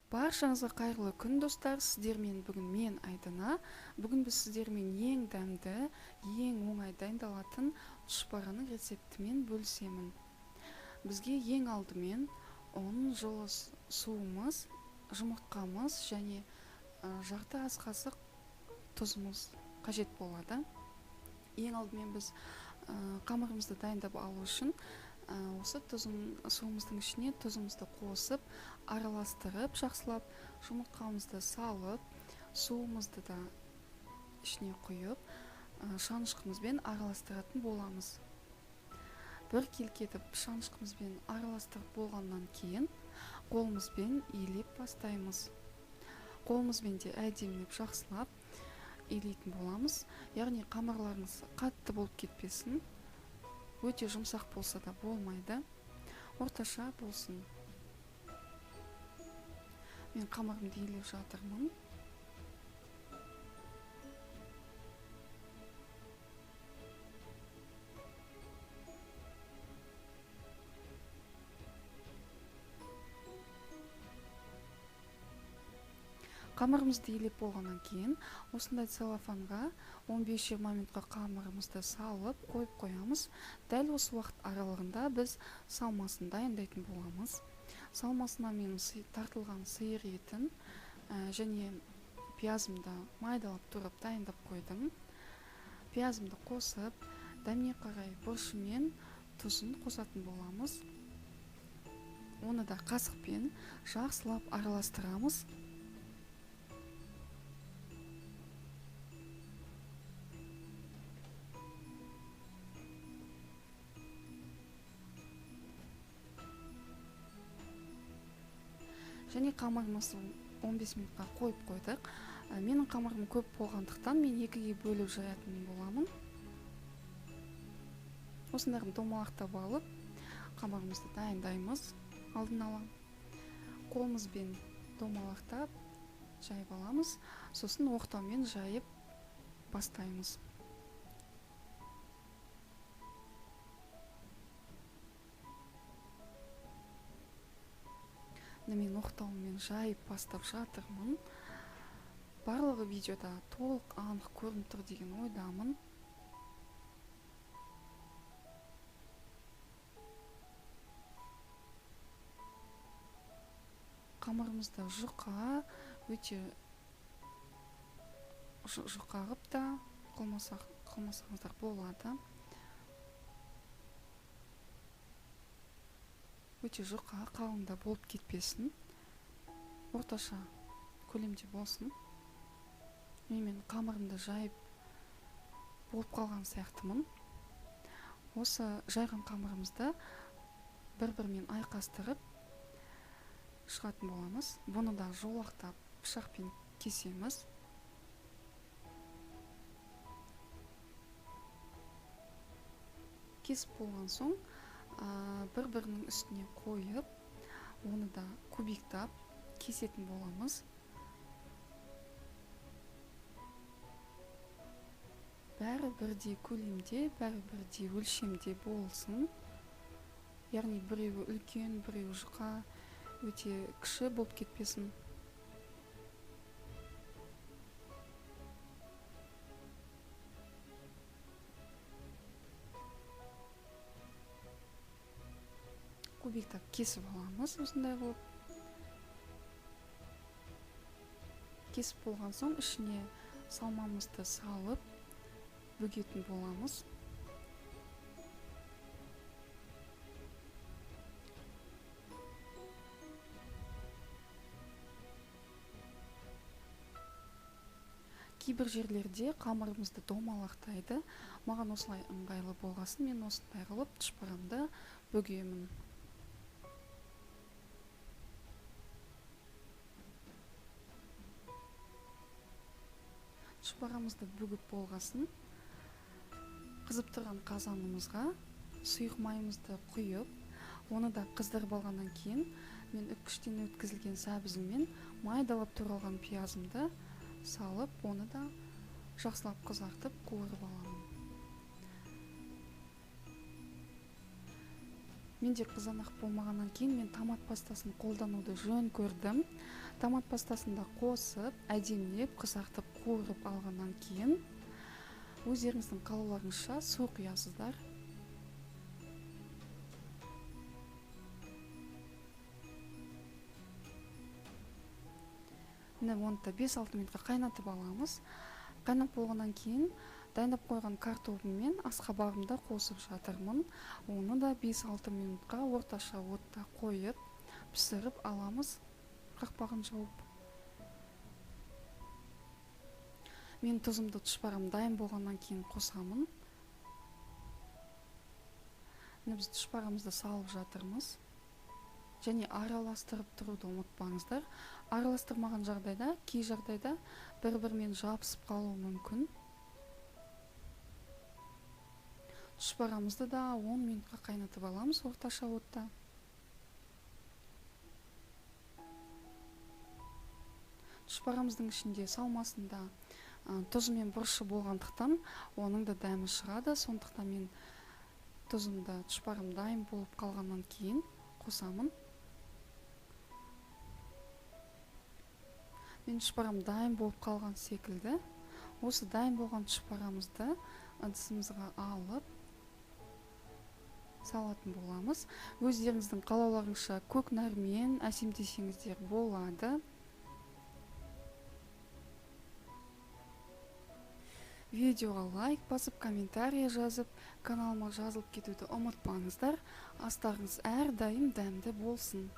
Баршаңызға қайырлы күн достар, сіздермен бүгін мен Айдана. Бүгін біз сіздермен ең дәмді, ең оңай дайындалатын тұшпараның рецептімен бөлісемін. Бізге ең алдымен ұн, жылы суымыз, жұмыртқамыз және жарты ас қасық тұзымыз қажет болады. Ең алдымен біз қамырымызды дайындап алу үшін осы суымыздың ішіне тұзымызды қосып, араластырып, жақсылап, жұмыртқамызды салып, суымызды да ішіне құйып, шанышқымызбен араластыратын боламыз. Бір келкетіп шанышқымызбен араластырып болғаннан кейін қолымызбен илеп бастаймыз. Қолымызбен де әдемілеп жақсылап илейтін боламыз. Яғни қамырларыңыз қатты болып кетпесін. Өте жұмсақ болса да болмайды. Орташа болсын. Мен қамырымды илеп жатырмын. Қамырымызды илеп болғаннан кейін, осындай целлофанға 15-20 минутқа қамырымызды салып қойып қоямыз. Дәл осы уақыт аралығында біз салмасын дайындайтын боламыз. Салмасына мен тартылған сиыр етін және пиязымды майдалап тұрып дайындап қойдым. Пиязымды қосып, дәміне қарай бұрышы мен тұзын қосатын боламыз. Оны да қасықпен жақсылап араластырамыз. Және қамырымызды 15 минутқа қойып қойдық. Менің қамырым көп болғандықтан мен екіге бөліп жаятын боламын. Осындағын домалақтап алып, қамырымызды дайындаймыз алдын ала. Қолымызбен домалақтап жайып аламыз, сосын оқтаумен жайып бастаймыз. Мен оқтаумен жайып бастап жатырмын. Барлығы видеода толық анық көрініп тұр деген ойдамын. Қамырымызды жұқа, өте жұқа қылып та қылмасаңыздар болады. Өте жұқа, қалыңда болып кетпесін. Орташа көлемде болсын. Мен қамырымды жайып болып қалған сияқтымын. Осы жайған қамырымызды бір-бірімен айқастырып шығатын боламыз. Бұны да жолақтап пышақпен кесеміз. Кесіп болған соң бір-бірінің үстіне қойып, оны да кубиктап кесетін боламыз. Бәрі бірдей көлемде, бәрі бірдей өлшемде болсын. Яғни біреуі үлкен, біреуі жұқа, өте кіші болып кетпесін. Кубиктап кесіп аламыз, осындай болып. Кесіп болған соң ішіне салмамызды салып бөгетін боламыз. Кейбір жерлерде қамырымызды домалақтайды. Маған осылай ыңғайлы болғасын, мен осындай қылып тұшпарамды бөгемін. Тұшпарамызды бүгіп болғасын, қызып тұрған қазанымызға сұйық майымызды құйып, оны да қыздырып алғаннан кейін, мен үккіштен өткізілген сәбізіммен майдалап туралған пиязымды салып, оны да жақсылап қызартып қуырып аламын. Менде қызанақ болмағаннан кейін мен томат пастасын қолдануды жөн көрдім. Томат пастасын да қосып, әдемілеп, қызартып, қуырып алғаннан кейін өздеріңіздің қалауларыңызша су құясыздар. Міне оны да 5-6 минутқа қайнатып аламыз. Қайнап болғаннан кейін дайындап қойған картопым мен асқабағымды қосып жатырмын. Оны да 5-6 минутқа орташа отта қойып пісіріп аламыз, қақпағын жауып. Мен тұзымды тұшпарым дайын болғаннан кейін қосамын. Біз тұшпарымызды салып жатырмыз. Және араластырып тұруды ұмытпаңыздар. Араластырмаған жағдайда, кей жағдайда бір-бірімен жабысып қалуы мүмкін. Тұшпарамызды да 10 минутқа қайнатып аламыз орташа отта. Тұшпарамыздың ішінде салмасында тұзы мен бұрышы болғандықтан оның да дәмі шығады. Сондықтан мен тұзымды тұшпарым дайын болып қалғаннан кейін қосамын. Мен тұшпарым дайын болып қалған секілді. Осы дайын болған тұшпарамызды ыдысымызға алып салатын боламыз. Өздеріңіздің қалауларыңызша көкнәрмен әсемдесеңіздер болады. Видеоға лайк басып, комментария жазып, каналыма жазылып кетуді ұмытпаңыздар. Астарыңыз әрдайым дәмді болсын.